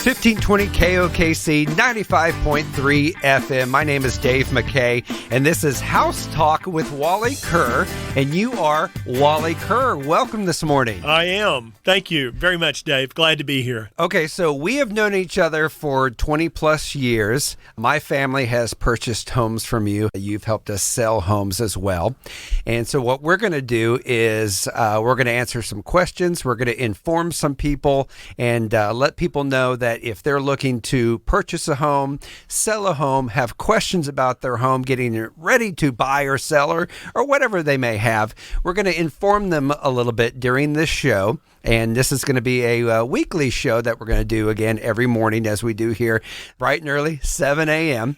1520 KOKC 95.3 FM. My name is Dave McKay, and this is House Talk with Wally Kerr, and you are Wally Kerr. Welcome this morning. I am. Thank you very much, Dave. Glad to be here. Okay, so we have known each other for 20 plus years. My family has purchased homes from you. You've helped us sell homes as well. And so what we're going to do is we're going to answer some questions. We're going to inform some people and let people know that if they're looking to purchase a home, sell a home, have questions about their home, getting it ready to buy or sell or whatever they may have, we're going to inform them a little bit during this show. And this is going to be a weekly show that we're going to do again every morning as we do here bright and early, 7 a.m.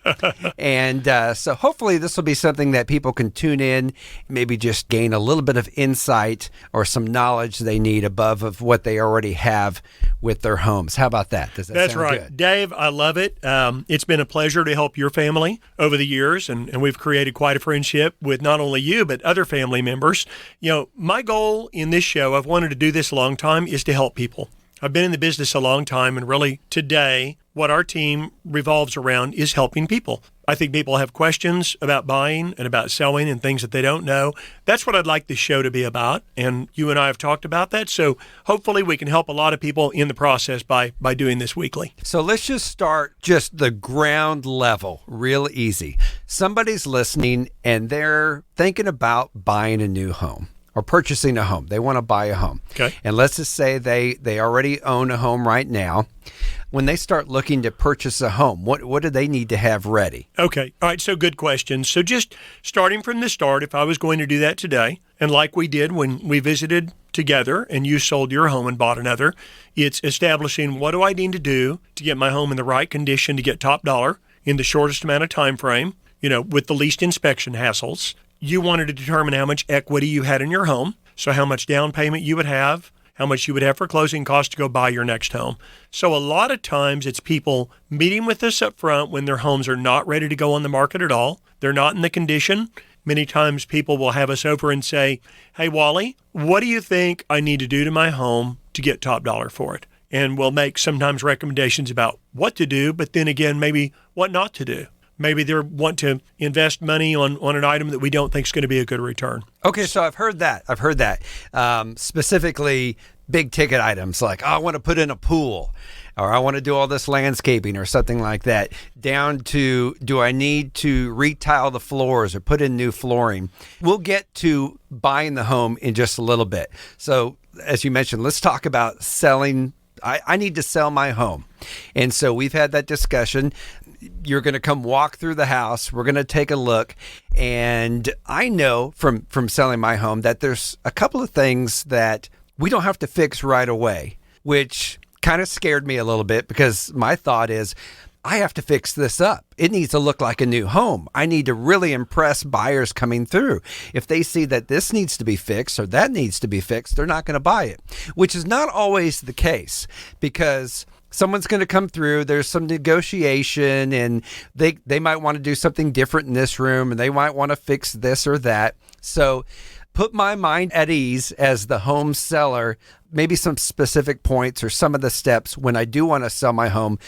And so hopefully this will be something that people can tune in, maybe just gain a little bit of insight or some knowledge they need above of what they already have with their homes. How about that? Does that That's sound right. good? Dave, I love it. It's been a pleasure to help your family over the years, and we've created quite a friendship with not only you, but other family members. You know, my goal in this show, I've wanted to do this a long time, is to help people. I've been in the business a long time, and really today, what our team revolves around is helping people. I think people have questions about buying and about selling and things that they don't know. That's what I'd like this show to be about, and you and I have talked about that, so hopefully we can help a lot of people in the process by doing this weekly. So let's just start just the ground level, real easy. Somebody's listening, and they're thinking about buying a new home or purchasing a home. They want to buy a home. Okay. And let's just say they already own a home right now. When they start looking to purchase a home, what do they need to have ready? Okay. All right. So good question. So just starting from the start, if I was going to do that today, and like we did when we visited together and you sold your home and bought another, it's establishing what do I need to do to get my home in the right condition to get top dollar in the shortest amount of time frame, with the least inspection hassles. You wanted to determine how much equity you had in your home, so how much down payment you would have, how much you would have for closing costs to go buy your next home. So a lot of times it's people meeting with us up front when their homes are not ready to go on the market at all. They're not in the condition. Many times people will have us over and say, hey, Wally, what do you think I need to do to my home to get top dollar for it? And we'll make sometimes recommendations about what to do, but then again, maybe what not to do. Maybe they want to invest money on an item that we don't think is going to be a good return. Okay, so I've heard that. Specifically, big ticket items like, I want to put in a pool, or I want to do all this landscaping or something like that, down to, do I need to retile the floors or put in new flooring? We'll get to buying the home in just a little bit. So as you mentioned, let's talk about selling. I need to sell my home. And so we've had that discussion. You're going to come walk through the house. We're going to take a look. And I know from selling my home that there's a couple of things that we don't have to fix right away, which kind of scared me a little bit because my thought is, I have to fix this up. It needs to look like a new home. I need to really impress buyers coming through. If they see that this needs to be fixed or that needs to be fixed, they're not going to buy it, which is not always the case because someone's going to come through. There's some negotiation and they might want to do something different in this room and they might want to fix this or that. So put my mind at ease as the home seller, maybe some specific points or some of the steps when I do want to sell my home,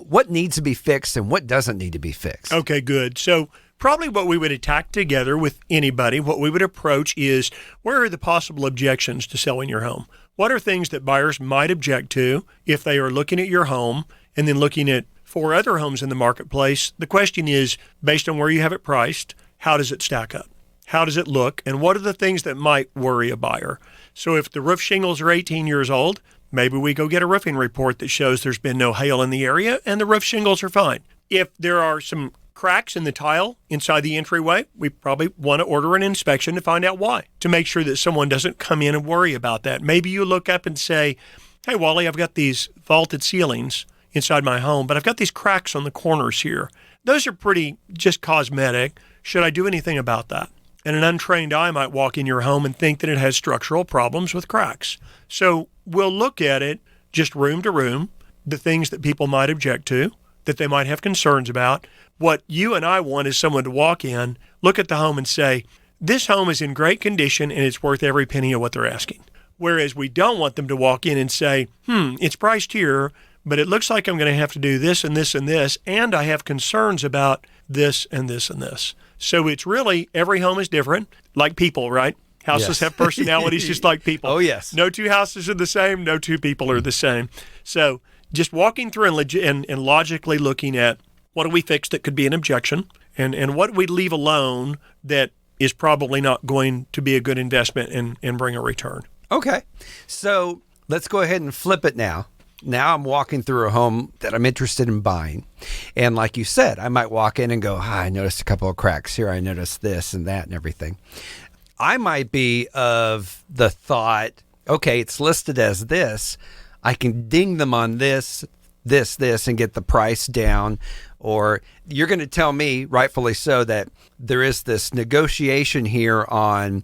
what needs to be fixed and what doesn't need to be fixed. Okay, good. So probably what we would attack together with anybody, what we would approach is, where are the possible objections to selling your home? What are things that buyers might object to if they are looking at your home and then looking at 4 other homes in the marketplace? The question is, based on where you have it priced, how does it stack up? How does it look? And what are the things that might worry a buyer? So if the roof shingles are 18 years old, maybe we go get a roofing report that shows there's been no hail in the area and the roof shingles are fine. If there are some cracks in the tile inside the entryway, we probably want to order an inspection to find out why, to make sure that someone doesn't come in and worry about that. Maybe you look up and say, hey, Wally, I've got these vaulted ceilings inside my home, but I've got these cracks on the corners here. Those are pretty just cosmetic. Should I do anything about that? And an untrained eye might walk in your home and think that it has structural problems with cracks. So we'll look at it just room to room, the things that people might object to, that they might have concerns about. What you and I want is someone to walk in, look at the home and say, this home is in great condition and it's worth every penny of what they're asking. Whereas we don't want them to walk in and say, it's priced here, but it looks like I'm going to have to do this and this and this, and I have concerns about this and this and this. So it's really, every home is different, like people, right? Houses Yes. have personalities just like people. Oh, yes. No two houses are the same. No two people are the same. So just walking through and logically looking at what do we fix that could be an objection, and what we leave alone that is probably not going to be a good investment and bring a return. Okay. So let's go ahead and flip it now. Now I'm walking through a home that I'm interested in buying. And like you said, I might walk in and go, I noticed a couple of cracks here. I noticed this and that and everything. I might be of the thought, okay, it's listed as this. I can ding them on this, and get the price down. Or you're going to tell me, rightfully so, that there is this negotiation here on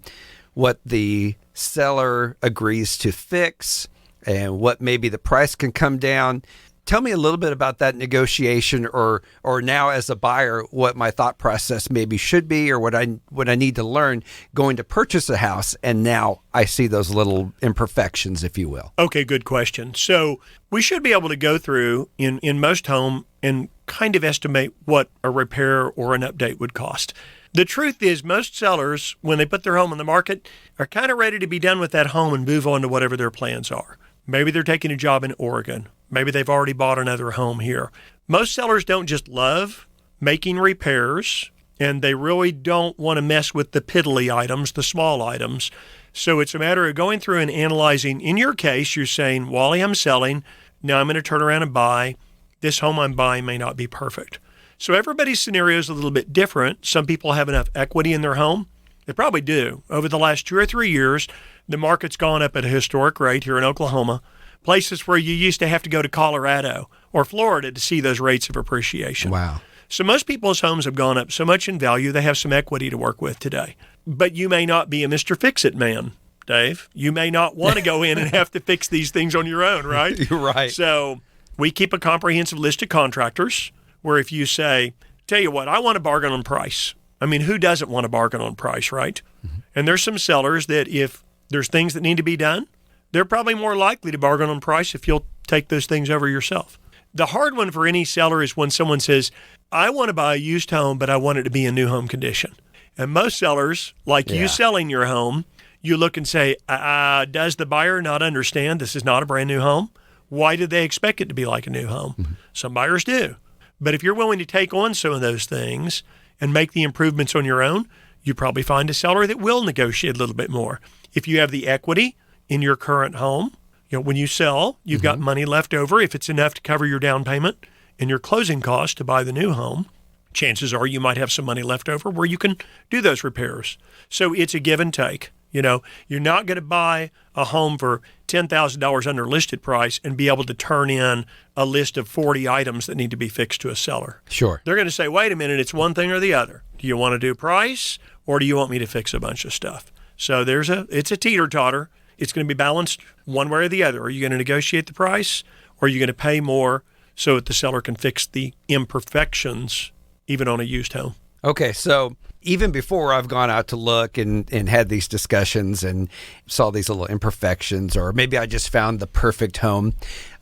what the seller agrees to fix and what maybe the price can come down. Tell me a little bit about that negotiation, or now as a buyer, what my thought process maybe should be, or what I need to learn going to purchase a house. And now I see those little imperfections, if you will. Okay, good question. So we should be able to go through in most home and kind of estimate what a repair or an update would cost. The truth is, most sellers, when they put their home on the market, are kind of ready to be done with that home and move on to whatever their plans are. Maybe they're taking a job in Oregon. Maybe they've already bought another home here. Most sellers don't just love making repairs, and they really don't want to mess with the piddly items, the small items. So it's a matter of going through and analyzing. In your case, you're saying, Wally, I'm selling. Now I'm going to turn around and buy. This home I'm buying may not be perfect. So everybody's scenario is a little bit different. Some people have enough equity in their home. They probably do. Over the last 2 or 3 years, the market's gone up at a historic rate here in Oklahoma, places where you used to have to go to Colorado or Florida to see those rates of appreciation. Wow. So most people's homes have gone up so much in value, they have some equity to work with today. But you may not be a Mr. Fix-It man, Dave. You may not want to go in and have to fix these things on your own, right? You're right. So we keep a comprehensive list of contractors where if you say, tell you what, I want to bargain on price. I mean, who doesn't want to bargain on price, right? Mm-hmm. And there's some sellers that if there's things that need to be done, they're probably more likely to bargain on price if you'll take those things over yourself. The hard one for any seller is when someone says, I want to buy a used home, but I want it to be in new home condition. And most sellers, like you selling your home, you look and say, does the buyer not understand this is not a brand new home? Why do they expect it to be like a new home? Mm-hmm. Some buyers do. But if you're willing to take on some of those things and make the improvements on your own, you probably find a seller that will negotiate a little bit more. If you have the equity in your current home, when you sell, you've got money left over. If it's enough to cover your down payment and your closing costs to buy the new home, chances are you might have some money left over where you can do those repairs. So it's a give and take. You're not going to buy a home for $10,000 under listed price and be able to turn in a list of 40 items that need to be fixed to a seller. Sure. They're going to say, wait a minute, it's one thing or the other. Do you want to do price or do you want me to fix a bunch of stuff? So it's a teeter-totter. It's going to be balanced one way or the other. Are you going to negotiate the price or are you going to pay more so that the seller can fix the imperfections even on a used home? Okay, so even before I've gone out to look and had these discussions and saw these little imperfections, or maybe I just found the perfect home,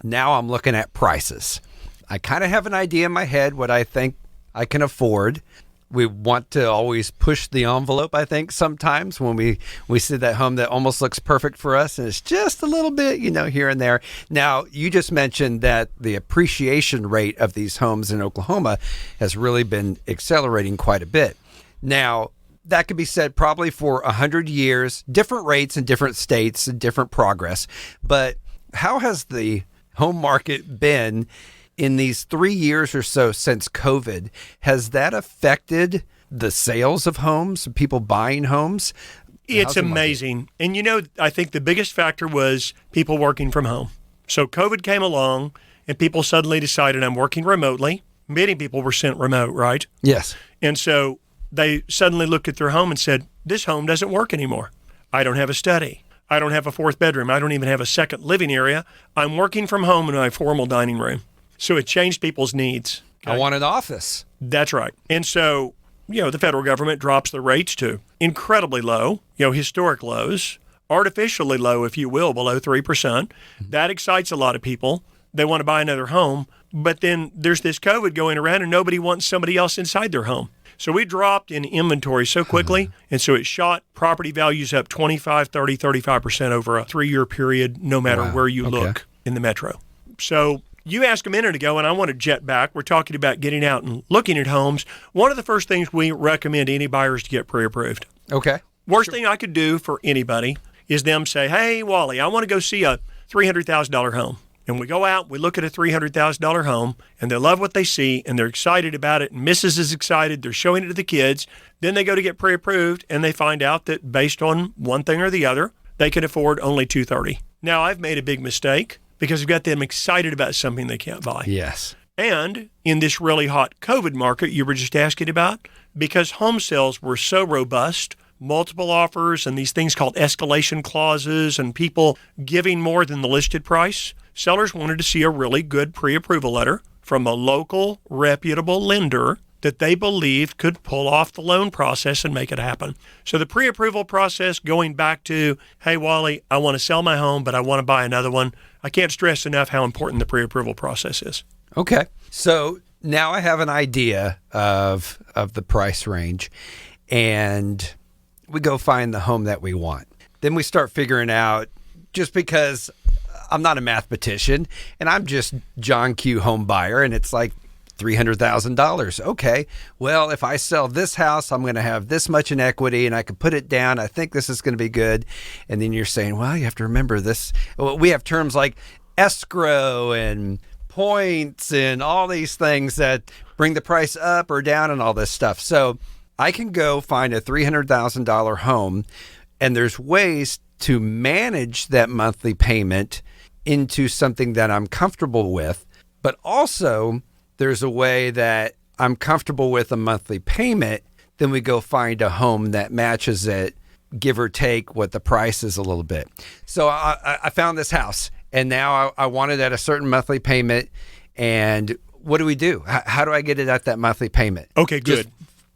now I'm looking at prices. I kind of have an idea in my head what I think I can afford. We want to always push the envelope, I think, sometimes when we see that home that almost looks perfect for us and it's just a little bit, here and there. Now, you just mentioned that the appreciation rate of these homes in Oklahoma has really been accelerating quite a bit. Now, that could be said probably for 100 years, different rates in different states and different progress. But how has the home market been in these 3 years or so since COVID? Has that affected the sales of homes, people buying homes? It's amazing. And I think the biggest factor was people working from home. So COVID came along and people suddenly decided I'm working remotely. Many people were sent remote, right? Yes. And so they suddenly looked at their home and said, this home doesn't work anymore. I don't have a study. I don't have a fourth bedroom. I don't even have a second living area. I'm working from home in my formal dining room. So it changed people's needs. Okay? I want an office. That's right. And so, the federal government drops the rates to incredibly low, historic lows, artificially low, if you will, below 3%. Mm-hmm. That excites a lot of people. they want to buy another home, but then there's this COVID going around and nobody wants somebody else inside their home. So we dropped in inventory so quickly, and so it shot property values up 25, 30, 35% over a 3-year period, no matter where you look in the metro. So you asked a minute ago, and I want to jet back. We're talking about getting out and looking at homes. One of the first things we recommend any buyers to get pre-approved. Okay. Worst thing I could do for anybody is them say, hey, Wally, I want to go see a $300,000 home. And we go out, we look at a $300,000 home, and they love what they see, and they're excited about it, and Mrs. is excited, they're showing it to the kids. Then they go to get pre-approved, and they find out that based on one thing or the other, they can afford only $230,000. Now, I've made a big mistake because we've got them excited about something they can't buy. Yes. And in this really hot COVID market you were just asking about, because home sales were so robust, multiple offers and these things called escalation clauses and people giving more than the listed price, sellers wanted to see a really good pre-approval letter from a local, reputable lender that they believed could pull off the loan process and make it happen. So the pre-approval process, going back to, hey, Wally, I want to sell my home, but I want to buy another one. I can't stress enough how important the pre-approval process is. Okay. So now I have an idea of the price range, and we go find the home that we want. Then we start figuring out, just because I'm not a mathematician and I'm just John Q home buyer, and it's like $300,000. Okay, well, if I sell this house, I'm going to have this much in equity and I can put it down. I think this is going to be good. And then you're saying, well, you have to remember this. Well, we have terms like escrow and points and all these things that bring the price up or down and all this stuff. So I can go find a $300,000 home, and there's ways to manage that monthly payment into something that I'm comfortable with, but also there's a way that I'm comfortable with a monthly payment. Then we go find a home that matches it, give or take what the price is a little bit. So I found this house, and now I want it at a certain monthly payment. And what do we do? How do I get it at that monthly payment? Okay, good. Just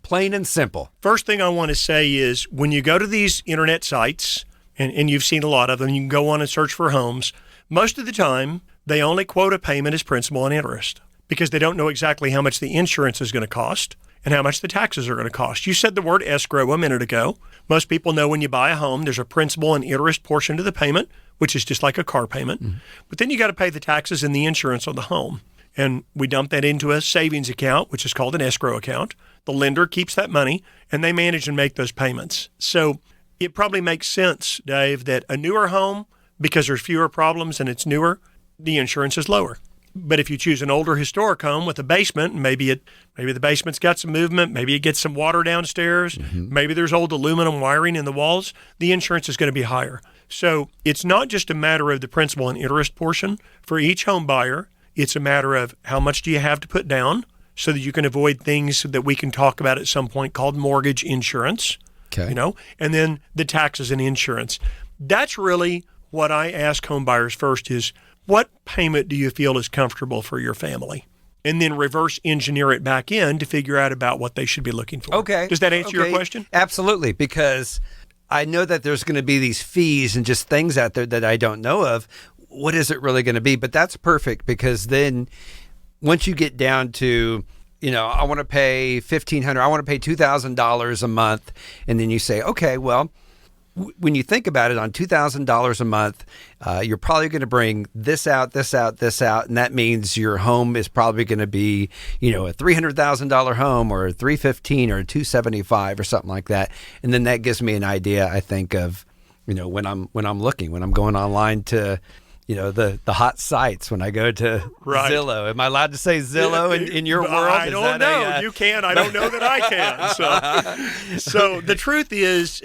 plain and simple. First thing I want to say is when you go to these internet sites, and you've seen a lot of them, you can go on and search for homes. Most of the time, they only quote a payment as principal and interest because they don't know exactly how much the insurance is going to cost and how much the taxes are going to cost. You said the word escrow a minute ago. Most people know when you buy a home, there's a principal and interest portion to the payment, which is just like a car payment. Mm-hmm. But then you got to pay the taxes and the insurance on the home. And we dump that into a savings account, which is called an escrow account. The lender keeps that money, and they manage and make those payments. So it probably makes sense, Dave, that a newer home, because there's fewer problems and it's newer, the insurance is lower. But if you choose an older historic home with a basement, maybe the basement's got some movement, maybe it gets some water downstairs, maybe there's old aluminum wiring in the walls, the insurance is going to be higher. So it's not just a matter of the principal and interest portion. For each home buyer, it's a matter of how much do you have to put down so that you can avoid things that we can talk about at some point called mortgage insurance, and then the taxes and insurance. That's really what I ask home buyers first is, what payment do you feel is comfortable for your family? And then reverse engineer it back in to figure out about what they should be looking for. Okay. Does that answer your question? Absolutely, because I know that there's going to be these fees and just things out there that I don't know of. What is it really going to be? But that's perfect, because then once you get down to, I want to pay $1,500, I want to pay $2,000 a month. And then you say, okay, well, when you think about it, on $2,000 a month, you're probably going to bring this out, this out, this out. And that means your home is probably going to be, a $300,000 home or a $315,000 or a $275,000 or something like that. And then that gives me an idea, I think, of, when I'm going online to, the hot sites, when I go to Zillow. Am I allowed to say Zillow in your world? I don't know. You can. I don't know that I can. So the truth is,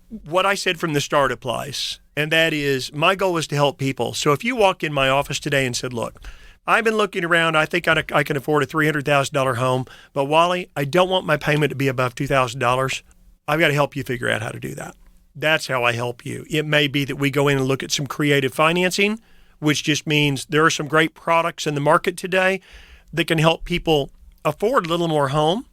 what I said from the start applies, and that is my goal is to help people. So if you walk in my office today and said, look, I've been looking around, I think I can afford a $300,000 home, but Wally, I don't want my payment to be above $2,000. I've got to help you figure out how to do that. That's how I help you. It may be that we go in and look at some creative financing, which just means there are some great products in the market today that can help people afford a little more home,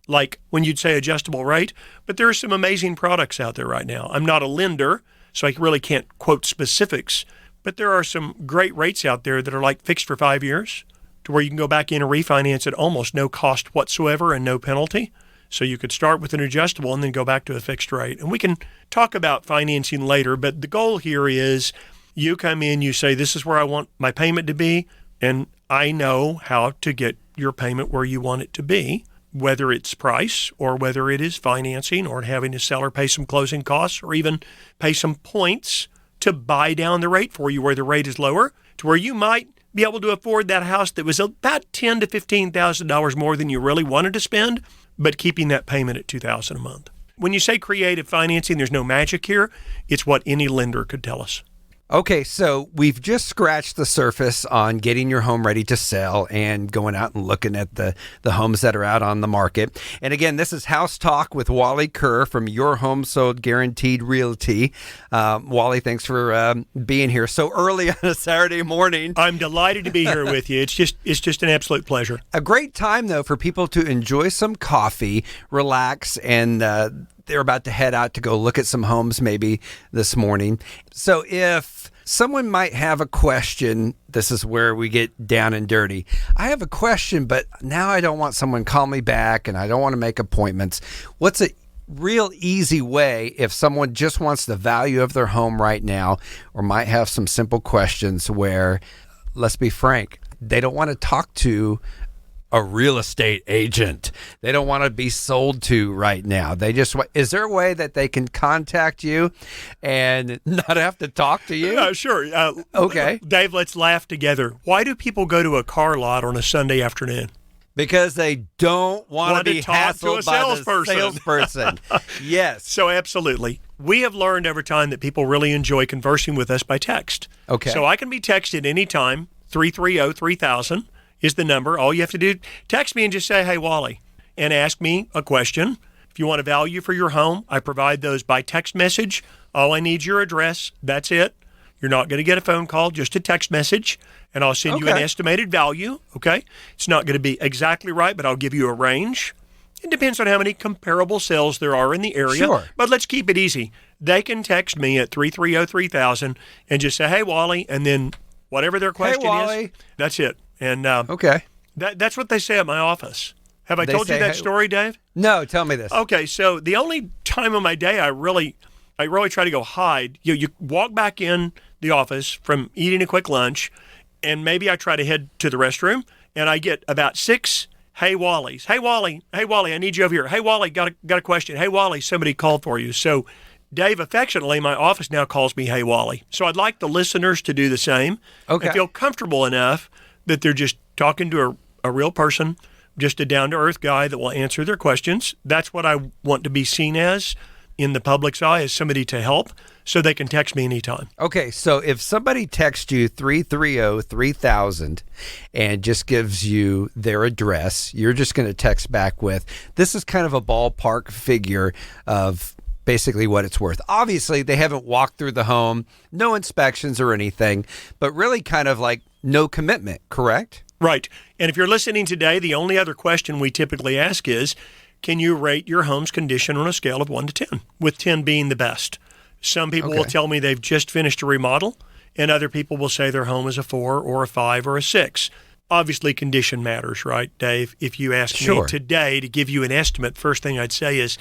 like when you'd say adjustable rate, but there are some amazing products out there right now. I'm not a lender, so I really can't quote specifics, But there are some great rates out there that are like fixed for 5 years to where you can go back in and refinance at almost no cost whatsoever and no penalty. So you could start with an adjustable and then go back to a fixed rate. And we can talk about financing later, but the goal here is you come in, you say, this is where I want my payment to be, and I know how to get your payment where you want it to be, whether it's price or whether it is financing or having the seller pay some closing costs or even pay some points to buy down the rate for you where the rate is lower to where you might be able to afford that house that was about $10,000 to $15,000 more than you really wanted to spend, but keeping that payment at $2,000 a month. When you say creative financing, there's no magic here. It's what any lender could tell us. Okay, so we've just scratched the surface on getting your home ready to sell and going out and looking at the homes that are out on the market. And again, this is House Talk with Wally Kerr from Your Home Sold Guaranteed Realty. Wally, thanks for being here so early on a Saturday morning. I'm delighted to be here with you. It's just an absolute pleasure. A great time, though, for people to enjoy some coffee, relax, and they're about to head out to go look at some homes maybe this morning. So if someone might have a question, this is where we get down and dirty. I have a question, but now I don't want someone to call me back and I don't want to make appointments. What's a real easy way if someone just wants the value of their home right now or might have some simple questions where, let's be frank, they don't want to talk to a real estate agent. They don't want to be sold to right now. They just, is there a way that they can contact you and not have to talk to you? Sure. Okay. Dave, let's laugh together. Why do people go to a car lot on a Sunday afternoon? Because they don't want to be hassled by the salesperson. Yes. So absolutely. We have learned over time that people really enjoy conversing with us by text. Okay. So I can be texted anytime. 330-3000 is the number. All you have to do, text me and just say, hey, Wally, and ask me a question. If you want a value for your home, I provide those by text message. All I need is your address. That's it. You're not going to get a phone call, just a text message, and I'll send you an estimated value, okay? It's not going to be exactly right, but I'll give you a range. It depends on how many comparable sales there are in the area. Sure. But let's keep it easy. They can text me at 330-3000 and just say, hey, Wally, and then whatever their question is, that's it. And that's what they say at my office. Have I told you that story, Dave? No, tell me this. Okay, so the only time of my day I really try to go hide. You walk back in the office from eating a quick lunch, and maybe I try to head to the restroom, and I get about 6 hey Wallies. Hey Wally, I need you over here. Hey Wally, got a question. Hey Wally, somebody called for you. So Dave, affectionately, my office now calls me Hey Wally. So I'd like the listeners to do the same and feel comfortable enough that they're just talking to a real person, just a down-to-earth guy that will answer their questions. That's what I want to be seen as in the public's eye, as somebody to help, so they can text me anytime. Okay, so if somebody texts you 330-3000 and just gives you their address, you're just going to text back with, this is kind of a ballpark figure of basically what it's worth. Obviously, they haven't walked through the home, no inspections or anything, but really kind of like no commitment, correct? Right. And if you're listening today, the only other question we typically ask is, can you rate your home's condition on a scale of 1 to 10, with 10 being the best? Some people will tell me they've just finished a remodel, and other people will say their home is a 4 or a 5 or a 6. Obviously, condition matters, right, Dave? If you ask me today to give you an estimate, first thing I'd say is,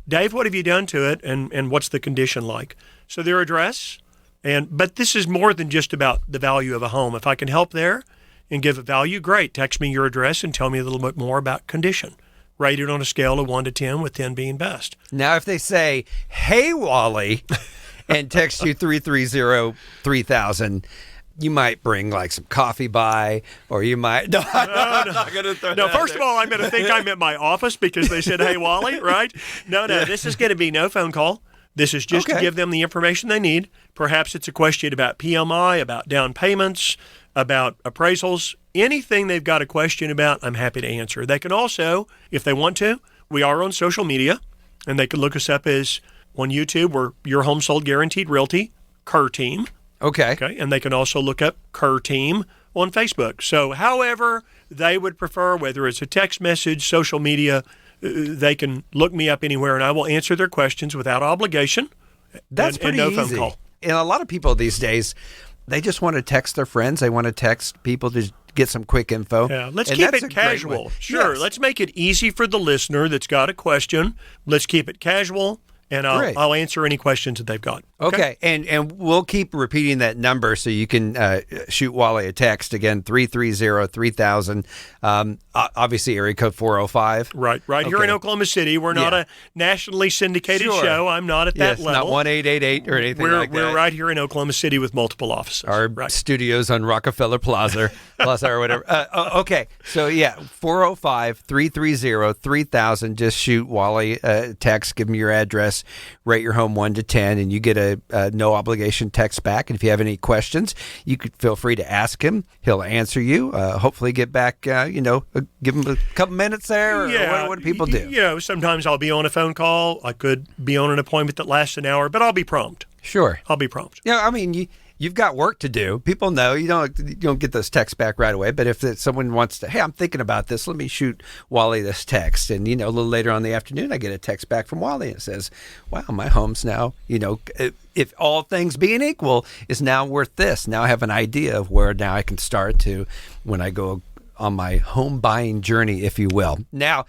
Dave, what have you done to it, and what's the condition like? So their address, but this is more than just about the value of a home. If I can help there and give a value, great. Text me your address and tell me a little bit more about condition. Rated on a scale of 1 to 10, with 10 being best. Now, if they say, hey, Wally, and text you 330-3000, you might bring like some coffee by, or you might... No, I'm not going to throw that first of all, I'm going to think I'm at my office because they said, hey, Wally, right? No, this is going to be no phone call. This is just to give them the information they need. Perhaps it's a question about PMI, about down payments, about appraisals. Anything they've got a question about, I'm happy to answer. They can also, if they want to, we are on social media, and they can look us up as on YouTube. We're Your Home Sold Guaranteed Realty, Kerr Team. Okay. And they can also look up Kerr Team on Facebook. So however they would prefer, whether it's a text message, social media, they can look me up anywhere, and I will answer their questions without obligation. That's pretty no easy. Phone call. And a lot of people these days, They just want to text their friends. They want to text people to get some quick info. Yeah, let's And keep that's it a great casual. way. Sure, Yes. let's make it easy for the listener that's got a question. Let's keep it casual, and Great. I'll answer any questions that they've got. Okay, and we'll keep repeating that number so you can shoot Wally a text. Again, 330-3000. Obviously, area code 405. Right here Okay. in Oklahoma City. We're not a nationally syndicated Sure. show. I'm not at that Yes, level. not 1-888 or anything like that. We're right here in Oklahoma City with multiple offices. Our right. studios on Rockefeller Plaza or whatever. Okay, so yeah, 405-330-3000. Just shoot Wally a text, give him your address, rate your home 1 to 10, and you get a no obligation text back. And if you have any questions, you could feel free to ask him. He'll answer you. Hopefully, get back. Give him a couple minutes there. Or what do people do? Sometimes I'll be on a phone call. I could be on an appointment that lasts an hour, but I'll be prompt. Sure. I'll be prompt. Yeah, I mean, you've got work to do. People know you don't get those texts back right away. But if someone wants to, hey, I'm thinking about this, let me shoot Wally this text. And a little later on in the afternoon, I get a text back from Wally and it says, "Wow, my home's now, if all things being equal, is now worth this. Now I have an idea of where now I can start to when I go on my home buying journey, if you will." Now,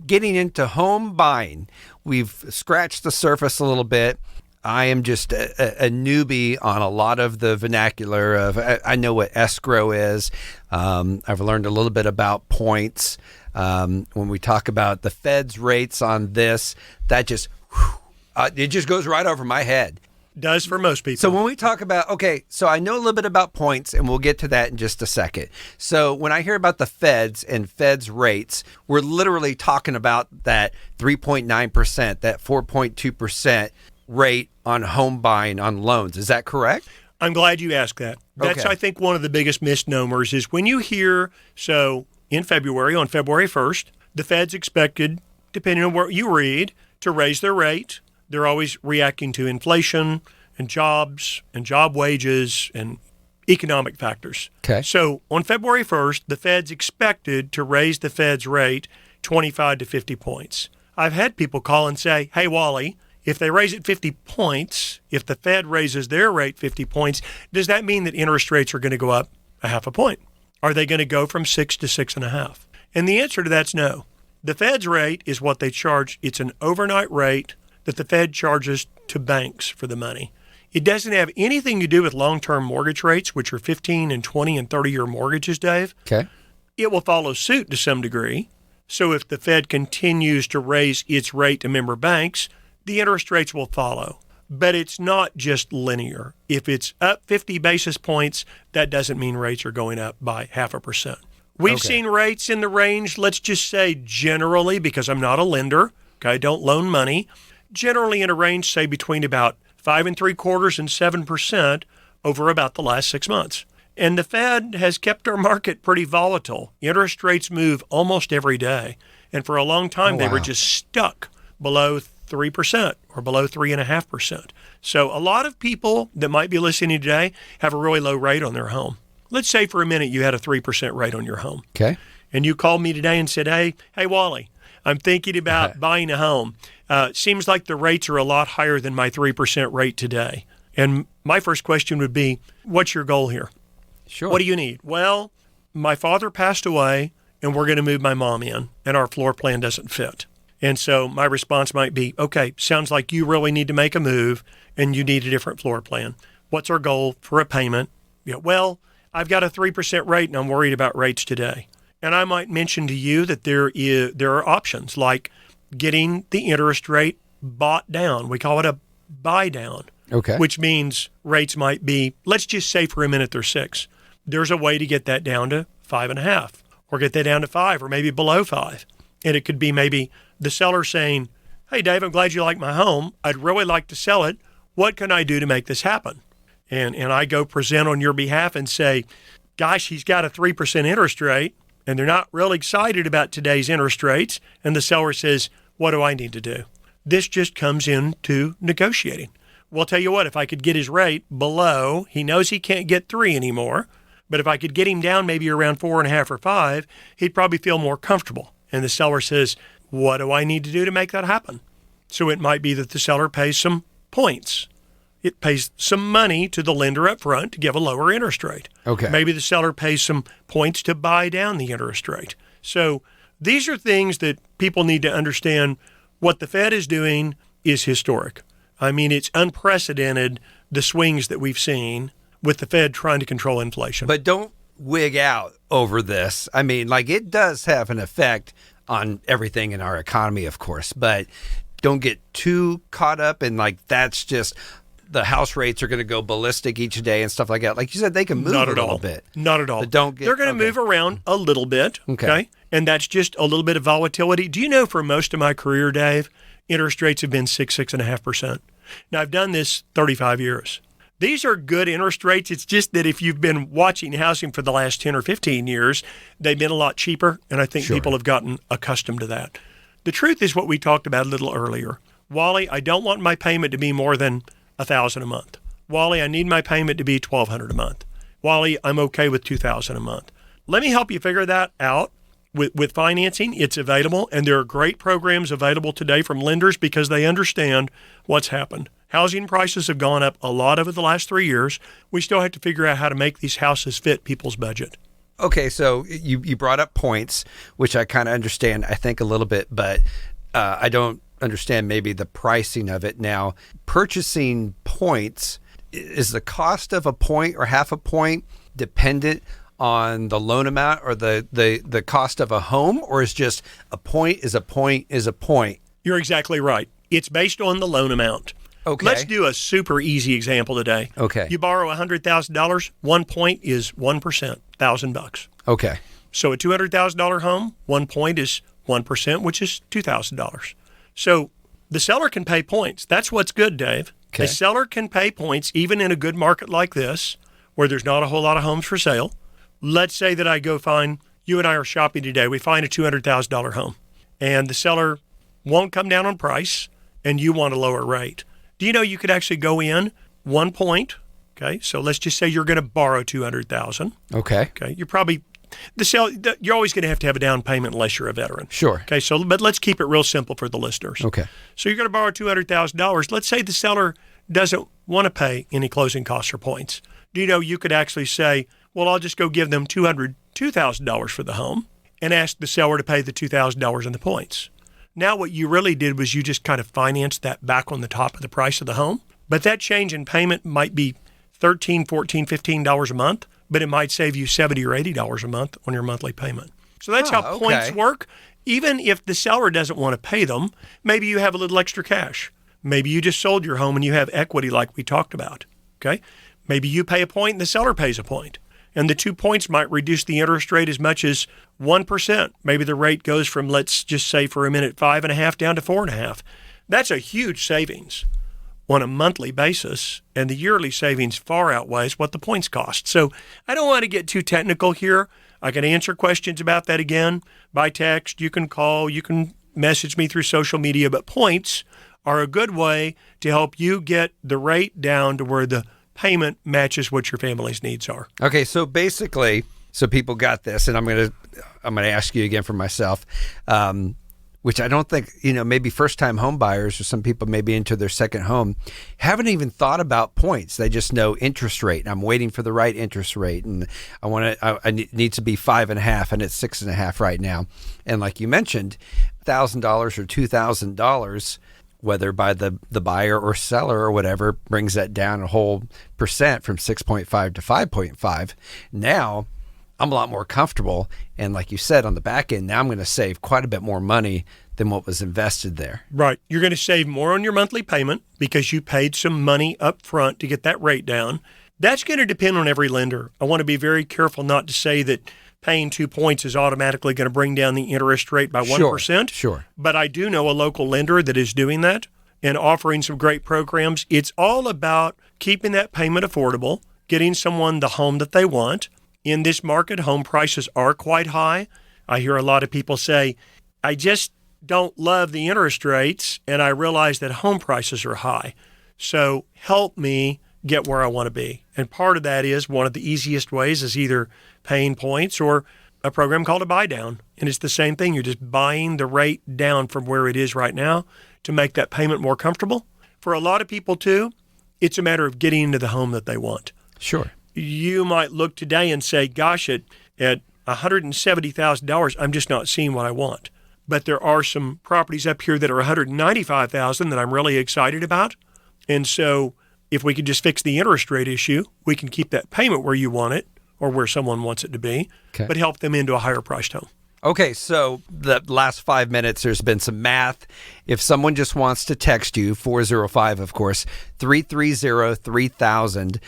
getting into home buying, we've scratched the surface a little bit. I am just a newbie on a lot of the vernacular of, I know what escrow is. I've learned a little bit about points. When we talk about the Fed's rates on this, that just, it just goes right over my head. Does for most people. So when we talk about, so I know a little bit about points, and we'll get to that in just a second. So when I hear about the Feds and Feds rates, we're literally talking about that 3.9%, that 4.2% rate on home buying on loans. Is that correct? I'm glad you asked that. That's, Okay. I think, one of the biggest misnomers is when you hear, in February, on February 1st, the Fed's expected, depending on what you read, to raise their rate. They're always reacting to inflation and jobs and job wages and economic factors. Okay. So on February 1st, the Fed's expected to raise the Fed's rate 25 to 50 points. I've had people call and say, "Hey, Wally, if they raise it 50 points, if the Fed raises their rate 50 points, does that mean that interest rates are going to go up a half a point? Are they going to go from 6 to 6.5? And the answer to that's no. The Fed's rate is what they charge. It's an overnight rate that the Fed charges to banks for the money. It doesn't have anything to do with long-term mortgage rates, which are 15 and 20 and 30-year mortgages, Dave. Okay. It will follow suit to some degree. So if the Fed continues to raise its rate to member banks, the interest rates will follow. But it's not just linear. If it's up 50 basis points, that doesn't mean rates are going up by 0.5%. We've seen rates in the range, let's just say generally, because I'm not a lender, okay, I don't loan money, generally in a range, say, between about 5.75% and 7% over about the last 6 months. And the Fed has kept our market pretty volatile. Interest rates move almost every day. And for a long time, they were just stuck below 3% or below 3.5%. So a lot of people that might be listening today have a really low rate on their home. Let's say for a minute you had a 3% rate on your home. Okay. And you called me today and said, hey, Wally, I'm thinking about buying a home. Seems like the rates are a lot higher than my 3% rate today. And my first question would be, what's your goal here? Sure. What do you need? Well, my father passed away and we're going to move my mom in and our floor plan doesn't fit. And so my response might be, okay, sounds like you really need to make a move and you need a different floor plan. What's our goal for a payment? Well, I've got a 3% rate and I'm worried about rates today. And I might mention to you that there are options like getting the interest rate bought down. We call it a buy down, which means rates might be, let's just say for a minute they're 6. There's a way to get that down to 5.5 or get that down to 5 or maybe below 5. And it could be maybe the seller saying, hey, Dave, I'm glad you like my home. I'd really like to sell it. What can I do to make this happen? And I go present on your behalf and say, gosh, he's got a 3% interest rate, and they're not really excited about today's interest rates. And the seller says, what do I need to do? This just comes into negotiating. Well, I'll tell you what, if I could get his rate below, he knows he can't get 3 anymore, but if I could get him down maybe around 4.5 or 5, he'd probably feel more comfortable. And the seller says, what do I need to do to make that happen? So it might be that the seller pays some points. it pays some money to the lender up front to give a lower interest rate. Okay. Maybe the seller pays some points to buy down the interest rate. So these are things that people need to understand. What the Fed is doing is historic. I mean, it's unprecedented, the swings that we've seen with the Fed trying to control inflation. But don't wig out over this. I mean, like, it does have an effect on everything in our economy, of course, but don't get too caught up in, like, that's just the house rates are going to go ballistic each day and stuff like that. Like you said, they can move a little bit. Not at all. But they're going to move around a little bit. Okay. And that's just a little bit of volatility. Do you know, for most of my career, Dave, interest rates have been 6.5%. Now, I've done this 35 years. These are good interest rates. It's just that if you've been watching housing for the last 10 or 15 years, they've been a lot cheaper, and I think people have gotten accustomed to that. The truth is what we talked about a little earlier. Wally, I don't want my payment to be more than $1,000 a month. Wally, I need my payment to be $1,200 a month. Wally, I'm okay with $2,000 a month. Let me help you figure that out. With financing, it's available, and there are great programs available today from lenders because they understand what's happened. Housing prices have gone up a lot over the last 3 years. We still have to figure out how to make these houses fit people's budget. Okay, so you brought up points, which I kind of understand, I think, a little bit, but I don't understand maybe the pricing of it. Now, purchasing points, is the cost of a point or half a point dependent on the loan amount or the cost of a home, or is just a point is a point is a point? You're exactly right. It's based on the loan amount. Okay. Let's do a super easy example today. Okay. You borrow $100,000, 1 point is 1%, $1,000. Okay. So a $200,000 home, 1 point is 1%, which is $2,000. So the seller can pay points. That's what's good, Dave. Okay. The seller can pay points even in a good market like this, where there's not a whole lot of homes for sale. Let's say that I go find, you and I are shopping today, we find a $200,000 home, and the seller won't come down on price, and you want a lower rate. Do you know you could actually go in 1 point? Okay, so let's just say you're going to borrow $200,000. Okay. Okay, you're always going to have a down payment unless you're a veteran. Sure. Okay, but let's keep it real simple for the listeners. Okay. So you're going to borrow $200,000. Let's say the seller doesn't want to pay any closing costs or points. Do you know you could actually say, well, I'll just go give them $2,000 for the home and ask the seller to pay the $2,000 in the points. Now what you really did was you just kind of financed that back on the top of the price of the home. But that change in payment might be $13, $14, $15 a month, but it might save you $70 or $80 a month on your monthly payment. So that's how points work. Even if the seller doesn't want to pay them, maybe you have a little extra cash. Maybe you just sold your home and you have equity like we talked about. Okay? Maybe you pay a point and the seller pays a point. And the 2 points might reduce the interest rate as much as 1%. Maybe the rate goes from, let's just say for a minute, 5.5 down to 4.5. That's a huge savings on a monthly basis, and the yearly savings far outweighs what the points cost. So I don't want to get too technical here. I can answer questions about that again by text. You can call, you can message me through social media, but points are a good way to help you get the rate down to where the payment matches what your family's needs are. Okay, so basically, so people got this, and I'm gonna ask you again for myself, which I don't think, maybe first-time home buyers or some people maybe into their second home haven't even thought about points. They just know interest rate, and I'm waiting for the right interest rate, and I need to be 5.5, and it's 6.5 right now. And like you mentioned, $1,000 or $2,000, whether by the buyer or seller or whatever, brings that down a whole percent from 6.5 to 5.5. Now I'm a lot more comfortable. And like you said, on the back end, now I'm going to save quite a bit more money than what was invested there. Right. You're going to save more on your monthly payment because you paid some money up front to get that rate down. That's going to depend on every lender. I want to be very careful not to say that paying 2 points is automatically going to bring down the interest rate by 1%. Sure. But I do know a local lender that is doing that and offering some great programs. It's all about keeping that payment affordable, getting someone the home that they want. In this market, home prices are quite high. I hear a lot of people say, I just don't love the interest rates, and I realize that home prices are high. So help me get where I want to be. And part of that is one of the easiest ways is either paying points or a program called a buy down. And it's the same thing. You're just buying the rate down from where it is right now to make that payment more comfortable. For a lot of people too, It's a matter of getting into the home that they want. Sure. You might look today and say, gosh, at $170,000, I'm just not seeing what I want. But there are some properties up here that are $195,000 that I'm really excited about. And so if we could just fix the interest rate issue, we can keep that payment where you want it or where someone wants it to be, but help them into a higher priced home. Okay, so the last 5 minutes, there's been some math. If someone just wants to text you, 405, of course, 330-3000.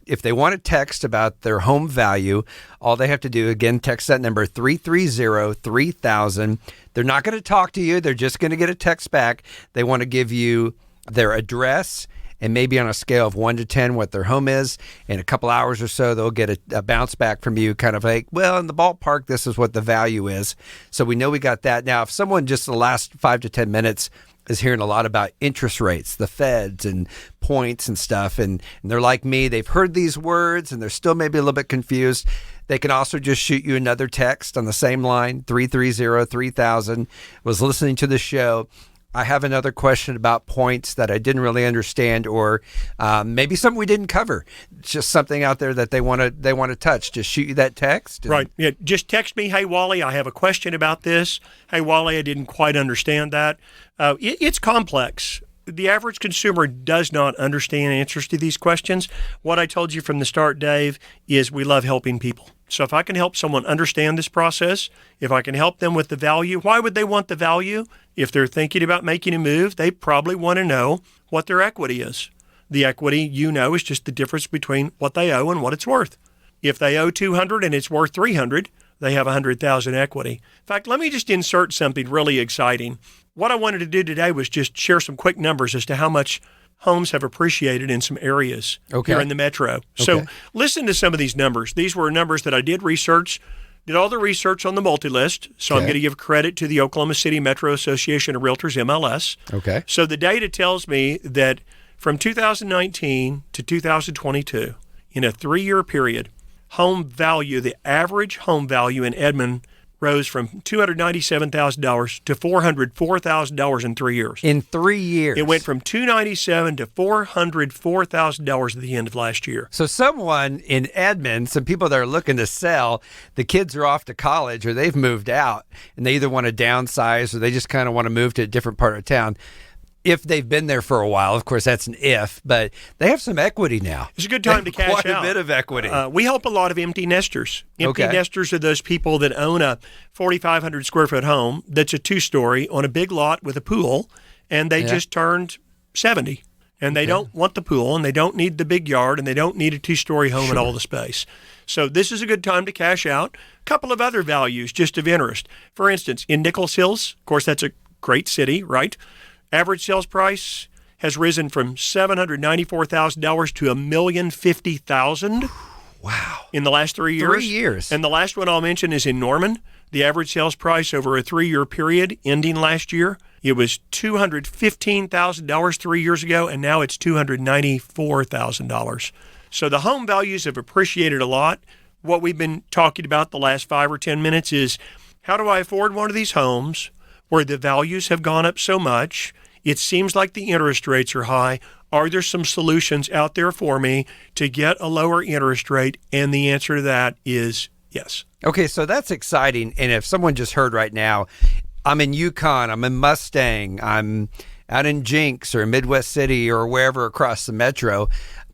If they want to text about their home value, all they have to do, again, text that number, 330-3000. They're not going to talk to you. They're just going to get a text back. They want to give you their address and maybe on a scale of 1 to 10 what their home is. In a couple hours or so, they'll get a bounce back from you, kind of like, well, in the ballpark, this is what the value is. So we know we got that. Now, if someone just the last 5 to 10 minutes is hearing a lot about interest rates, the feds and points and stuff, and they're like me, they've heard these words and they're still maybe a little bit confused, they can also just shoot you another text on the same line, 330-3000. Was listening to the show. I have another question about points that I didn't really understand, or maybe something we didn't cover. It's just something out there that they want to touch. Just shoot you that text. Right. Yeah. Just text me, hey, Wally, I have a question about this. Hey, Wally, I didn't quite understand that. It's complex. The average consumer does not understand answers to these questions. What I told you from the start, Dave, is we love helping people. So if I can help someone understand this process, if I can help them with the value, why would they want the value? If they're thinking about making a move, they probably want to know what their equity is. The equity, is just the difference between what they owe and what it's worth. If they owe $200 and it's worth $300, they have $100,000 equity. In fact, let me just insert something really exciting. What I wanted to do today was just share some quick numbers as to how much homes have appreciated in some areas here in the metro. So listen to some of these numbers. These were numbers that I did all the research on the multi-list. So I'm going to give credit to the Oklahoma City Metro Association of Realtors, MLS. Okay. So the data tells me that from 2019 to 2022, in a 3-year period, the average home value in Edmond rose from $297,000 to $404,000 in 3 years. In 3 years. It went from $297,000 to $404,000 at the end of last year. So someone in Edmond, some people that are looking to sell, the kids are off to college or they've moved out and they either want to downsize or they just kind of want to move to a different part of town. If they've been there for a while, of course, that's an if, but they have some equity now. It's a good time to cash out. Quite a bit of equity. We help a lot of empty nesters. Empty nesters are those people that own a 4,500 square foot home that's a 2-story on a big lot with a pool, and they just turned 70. And they don't want the pool, and they don't need the big yard, and they don't need a 2-story home and all the space. So this is a good time to cash out. A couple of other values just of interest. For instance, in Nichols Hills, of course, that's a great city, right? Average sales price has risen from $794,000 to $1,050,000. Wow. In the last 3 years. 3 years. And the last one I'll mention is in Norman. The average sales price over a 3-year period ending last year, it was $215,000 3 years ago, and now it's $294,000. So the home values have appreciated a lot. What we've been talking about the last 5 or 10 minutes is, how do I afford one of these homes where the values have gone up so much? It seems like the interest rates are high. Are there some solutions out there for me to get a lower interest rate? And the answer to that is yes. Okay, so that's exciting. And if someone just heard right now, I'm in Yukon, I'm in Mustang, I'm out in Jinx or Midwest City or wherever across the metro,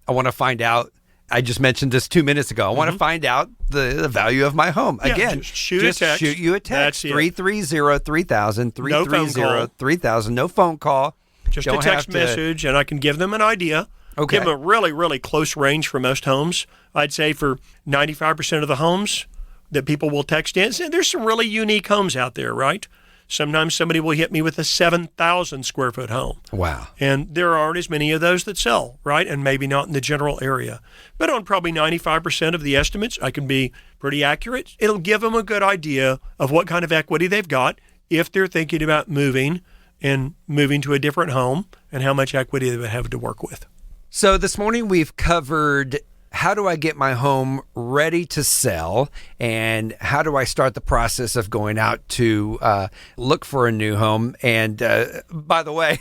I want to find out. I just mentioned this 2 minutes ago. I want to find out the value of my home. Again, just shoot you a text. 330-3000, 330-3000. No phone call. Just a text message, and I can give them an idea. Okay. Give them a really, really close range for most homes. I'd say for 95% of the homes that people will text in, there's some really unique homes out there, right? Sometimes somebody will hit me with a 7,000 square foot home. Wow. And there aren't as many of those that sell, right? And maybe not in the general area. But on probably 95% of the estimates, I can be pretty accurate. It'll give them a good idea of what kind of equity they've got if they're thinking about moving to a different home and how much equity they would have to work with. So this morning we've covered how do I get my home ready to sell, and how do I start the process of going out to look for a new home? And by the way,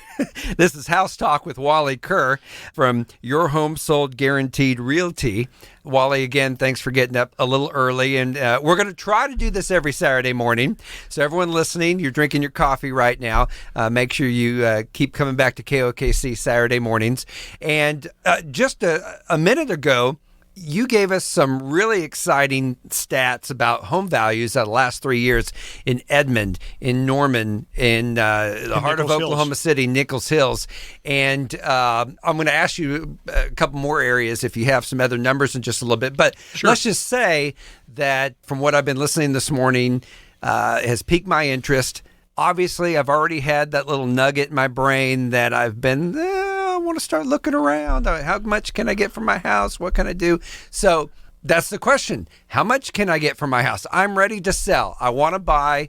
this is House Talk with Wally Kerr from Your Home Sold Guaranteed Realty. Wally, again, thanks for getting up a little early. And we're going to try to do this every Saturday morning. So everyone listening, you're drinking your coffee right now. Make sure you keep coming back to KOKC Saturday mornings. And just a minute ago, you gave us some really exciting stats about home values out of the last 3 years in Edmond, in Norman, in the heart of Oklahoma City, Nichols Hills. And I'm going to ask you a couple more areas if you have some other numbers in just a little bit. But let's just say that from what I've been listening this morning has piqued my interest. Obviously, I've already had that little nugget in my brain that I've been, I want to start looking around. How much can I get from my house? What can I do? So that's the question. How much can I get from my house? I'm ready to sell. I want to buy.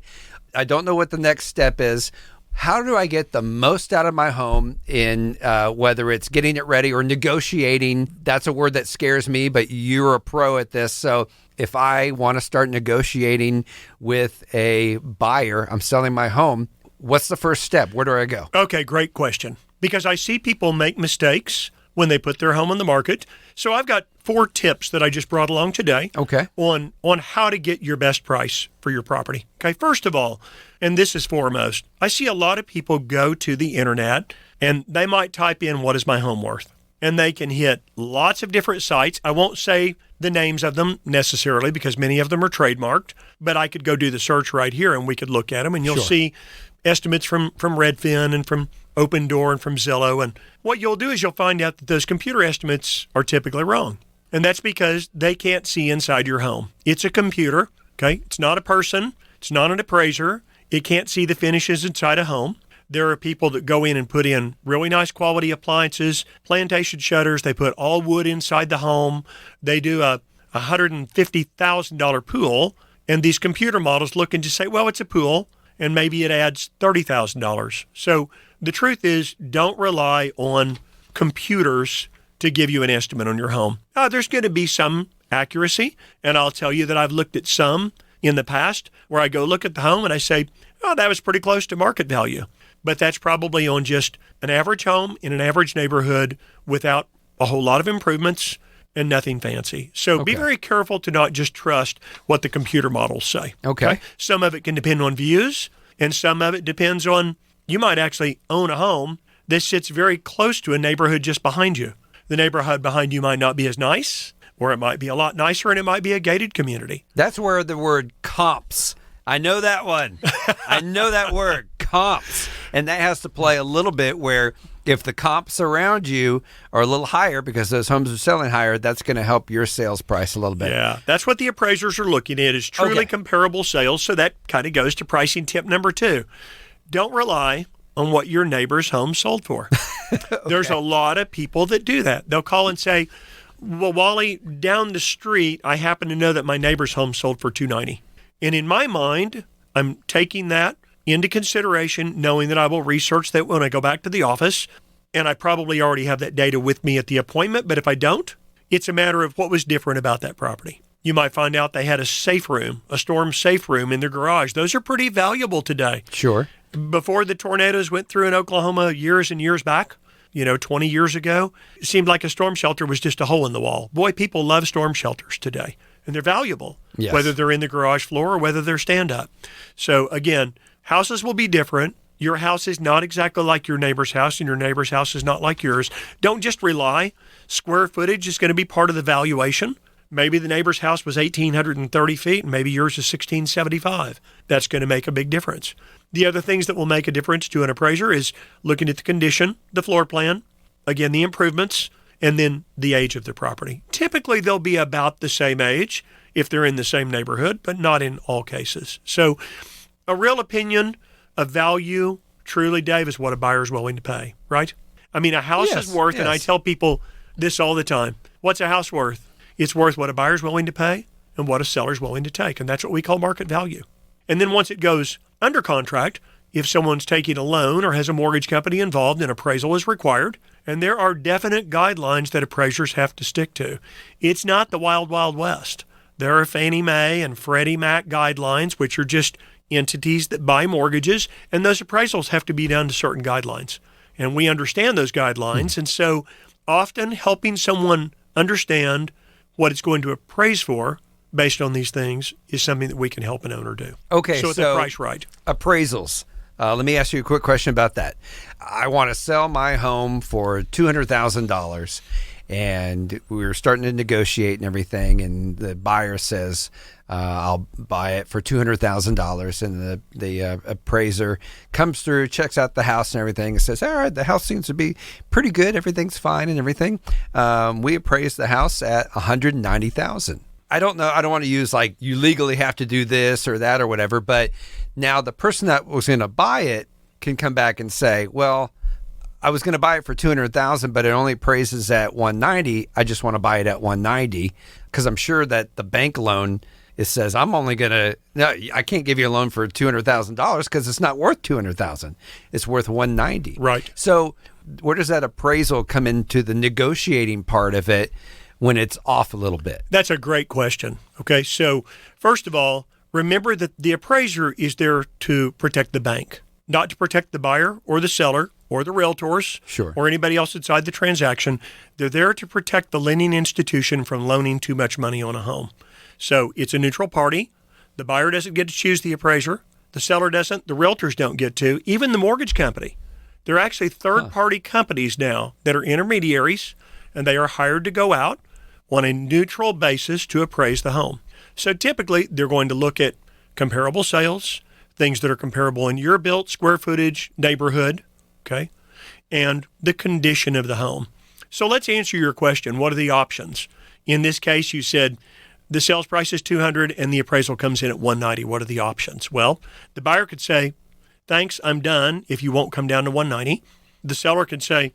I don't know what the next step is. How do I get the most out of my home in whether it's getting it ready or negotiating? That's a word that scares me, but you're a pro at this. So if I want to start negotiating with a buyer, I'm selling my home, what's the first step? Where do I go? Okay, great question. Because I see people make mistakes when they put their home on the market. So I've got 4 tips that I just brought along today on how to get your best price for your property. Okay, first of all, and this is foremost, I see a lot of people go to the internet and they might type in, what is my home worth? And they can hit lots of different sites. I won't say the names of them necessarily because many of them are trademarked, but I could go do the search right here and we could look at them and you'll see estimates from Redfin and from Open Door and from Zillow. And what you'll do is you'll find out that those computer estimates are typically wrong. And that's because they can't see inside your home. It's a computer, okay? It's not a person. It's not an appraiser. It can't see the finishes inside a home. There are people that go in and put in really nice quality appliances, plantation shutters. They put all wood inside the home. They do a $150,000 pool. And these computer models look and just say, well, it's a pool. And maybe it adds $30,000. So the truth is, don't rely on computers to give you an estimate on your home. There's going to be some accuracy, and I'll tell you that I've looked at some in the past where I go look at the home and I say, oh, that was pretty close to market value. But that's probably on just an average home in an average neighborhood without a whole lot of improvements and nothing fancy. So be very careful to not just trust what the computer models say. Okay. Some of it can depend on views, and some of it depends on, you might actually own a home that sits very close to a neighborhood just behind you. The neighborhood behind you might not be as nice, or it might be a lot nicer, and it might be a gated community. That's where the word comps, I know that one. I know that word, comps. And that has to play a little bit where if the comps around you are a little higher because those homes are selling higher, that's going to help your sales price a little bit. Yeah, that's what the appraisers are looking at is truly comparable sales. So that kind of goes to pricing tip number 2. Don't rely on what your neighbor's home sold for. There's a lot of people that do that. They'll call and say, well, Wally, down the street, I happen to know that my neighbor's home sold for $290. And in my mind, I'm taking that into consideration, knowing that I will research that when I go back to the office, and I probably already have that data with me at the appointment, but if I don't, it's a matter of what was different about that property. You might find out they had a safe room, a storm safe room in their garage. Those are pretty valuable today. Sure. Before the tornadoes went through in Oklahoma years and years back, 20 years ago, it seemed like a storm shelter was just a hole in the wall. Boy, people love storm shelters today, and they're valuable, whether they're in the garage floor or whether they're stand-up. So again, houses will be different. Your house is not exactly like your neighbor's house, and your neighbor's house is not like yours. Don't just rely. Square footage is going to be part of the valuation. Maybe the neighbor's house was 1,830 feet, and maybe yours is 1,675. That's going to make a big difference. The other things that will make a difference to an appraiser is looking at the condition, the floor plan, again, the improvements, and then the age of the property. Typically, they'll be about the same age if they're in the same neighborhood, but not in all cases. So a real opinion, a value, truly, Dave, is what a buyer's willing to pay, right? I mean, a house is worth, and I tell people this all the time, what's a house worth? It's worth what a buyer's willing to pay and what a seller's willing to take, and that's what we call market value. And then once it goes under contract, if someone's taking a loan or has a mortgage company involved, an appraisal is required. And there are definite guidelines that appraisers have to stick to. It's not the wild, wild west. There are Fannie Mae and Freddie Mac guidelines, which are just entities that buy mortgages, and those appraisals have to be done to certain guidelines. And we understand those guidelines, and so often helping someone understand what it's going to appraise for based on these things is something that we can help an owner do. Okay, so at the price right. Appraisals. Let me ask you a quick question about that. I want to sell my home for $200,000, and we're starting to negotiate and everything, and the buyer says, I'll buy it for $200,000, and the appraiser comes through, checks out the house and everything, and says, all right, the house seems to be pretty good, everything's fine and everything. We appraised the house at $190,000. I don't know. I don't want to use like you legally have to do this or that or whatever. But now the person that was going to buy it can come back and say, well, I was going to buy it for $200,000, but it only appraises at $190. I just want to buy it at $190 because I'm sure that the bank loan it says I'm only going to. No, I can't give you a loan for $200,000 because it's not worth $200,000. It's worth $190. Right. So where does that appraisal come into the negotiating part of it? When it's off a little bit? That's a great question. Okay, so first of all, remember that the appraiser is there to protect the bank, not to protect the buyer or the seller or the realtors or anybody else inside the transaction. They're there to protect the lending institution from loaning too much money on a home. So it's a neutral party. The buyer doesn't get to choose the appraiser. The seller doesn't. The realtors don't get to. Even the mortgage company. There are actually third-party companies now that are intermediaries, and they are hired to go out on a neutral basis to appraise the home. So typically, they're going to look at comparable sales, things that are comparable in year built, square footage, neighborhood, okay, and the condition of the home. So let's answer your question. What are the options? In this case, you said the sales price is $200 and the appraisal comes in at $190. What are the options? Well, the buyer could say, thanks, I'm done, if you won't come down to $190. The seller could say,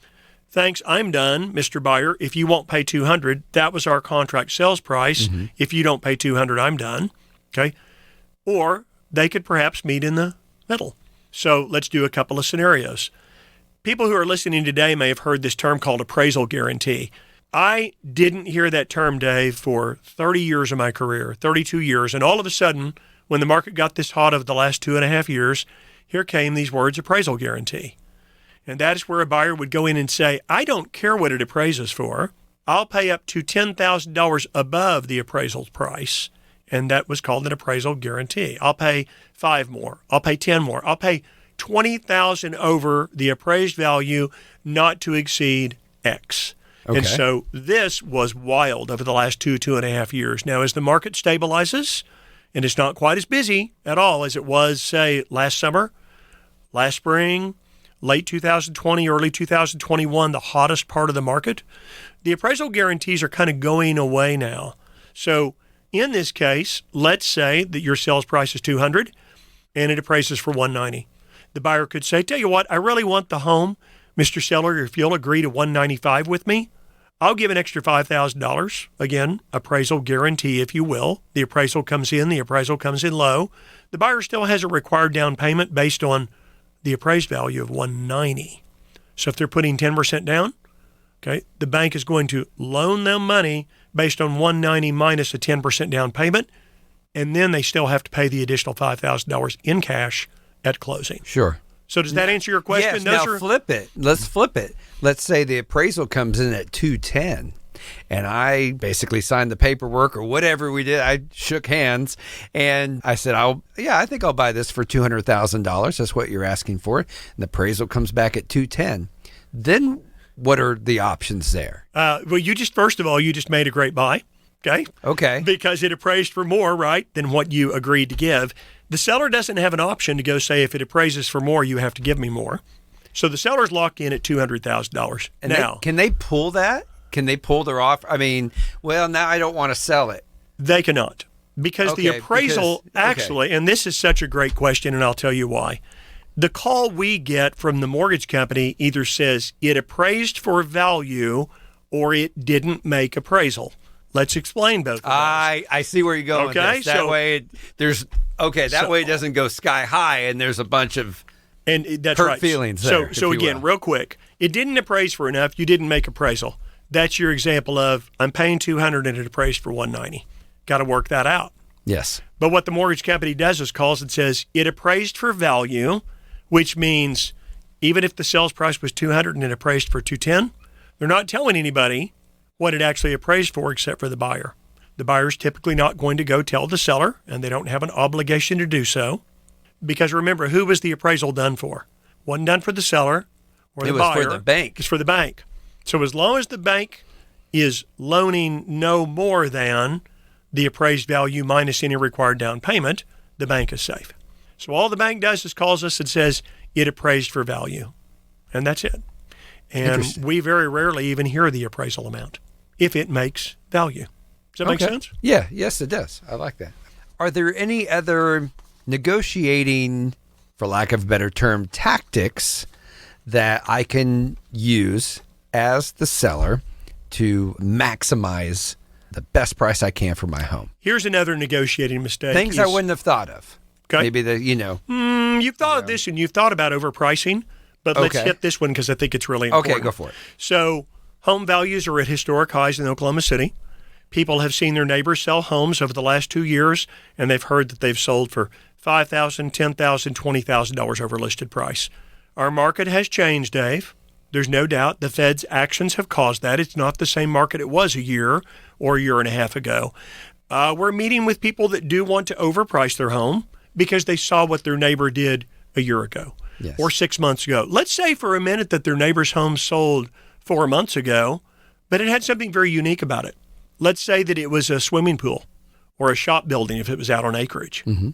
thanks, I'm done, Mr. Buyer. If you won't pay $200, that was our contract sales price. Mm-hmm. If you don't pay $200, I'm done. Okay? Or they could perhaps meet in the middle. So let's do a couple of scenarios. People who are listening today may have heard this term called appraisal guarantee. I didn't hear that term, Dave, for 30 years of my career, 32 years. And all of a sudden, when the market got this hot over the last 2.5 years, here came these words, appraisal guarantee. And that is where a buyer would go in and say, I don't care what it appraises for. I'll pay up to $10,000 above the appraisal price. And that was called an appraisal guarantee. I'll pay 5 more. I'll pay 10 more. I'll pay $20,000 over the appraised value, not to exceed X. Okay. And so this was wild over the last 2.5 years. Now, as the market stabilizes, and it's not quite as busy at all as it was, say, last summer, last spring, late 2020, early 2021, the hottest part of the market, the appraisal guarantees are kind of going away now. So in this case, let's say that your sales price is $200 and it appraises for $190. The buyer could say, tell you what, I really want the home. Mr. Seller, if you'll agree to $195 with me, I'll give an extra $5,000. Again, appraisal guarantee, if you will. The appraisal comes in, the appraisal comes in low. The buyer still has a required down payment based on the appraised value of $190. So if they're putting 10% down, okay, the bank is going to loan them money based on $190 minus a 10% down payment, and then they still have to pay the additional $5,000 in cash at closing. Sure. So does that answer your question? Yes. Now flip it. Let's flip it. Let's say the appraisal comes in at $210. And I basically signed the paperwork or whatever we did. I shook hands and I said, I think I'll buy this for $200,000. That's what you're asking for. And the appraisal comes back at $210. Then what are the options there? Well, first of all, you just made a great buy. Okay. Because it appraised for more, right, than what you agreed to give. The seller doesn't have an option to go say, if it appraises for more, you have to give me more. So the seller's locked in at $200,000. And now, can they pull that? Can they pull their offer? I mean, well, now I don't want to sell it. They cannot. Because the appraisal actually, and this is such a great question, and I'll tell you why. The call we get from the mortgage company either says it appraised for value or it didn't make appraisal. Let's explain both of those. I see where you're going with this. That way it doesn't go sky high and there's a bunch of And that's Hurt right. feelings So, there, if so you again, will. real quick, it didn't appraise for enough. You didn't make appraisal. That's your example of I'm paying $200 and it appraised for $190. Got to work that out. Yes. But what the mortgage company does is calls and says it appraised for value, which means even if the sales price was $200 and it appraised for $210, they're not telling anybody what it actually appraised for except for the buyer. The buyer's typically not going to go tell the seller, and they don't have an obligation to do so. Because remember, who was the appraisal done for? Wasn't done for the seller or the buyer. It was for the bank. It's for the bank. So as long as the bank is loaning no more than the appraised value minus any required down payment, the bank is safe. So all the bank does is calls us and says it appraised for value. And that's it. And we very rarely even hear the appraisal amount if it makes value. Does that make sense? Yeah, yes, it does. I like that. Are there any other negotiating, for lack of a better term, tactics that I can use as the seller to maximize the best price I can for my home? Here's another negotiating mistake. Things I wouldn't have thought of. Okay. Maybe you've thought of this and you've thought about overpricing, but let's hit this one because I think it's really important. Okay, go for it. So home values are at historic highs in Oklahoma City. People have seen their neighbors sell homes over the last 2 years, and they've heard that they've sold for $5,000, $10,000, $20,000 over listed price. Our market has changed, Dave. There's no doubt the Fed's actions have caused that. It's not the same market it was a year or a year and a half ago. We're meeting with people that do want to overprice their home because they saw what their neighbor did a year ago or 6 months ago. Let's say for a minute that their neighbor's home sold 4 months ago, but it had something very unique about it. Let's say that it was a swimming pool or a shop building if it was out on acreage. Mm-hmm.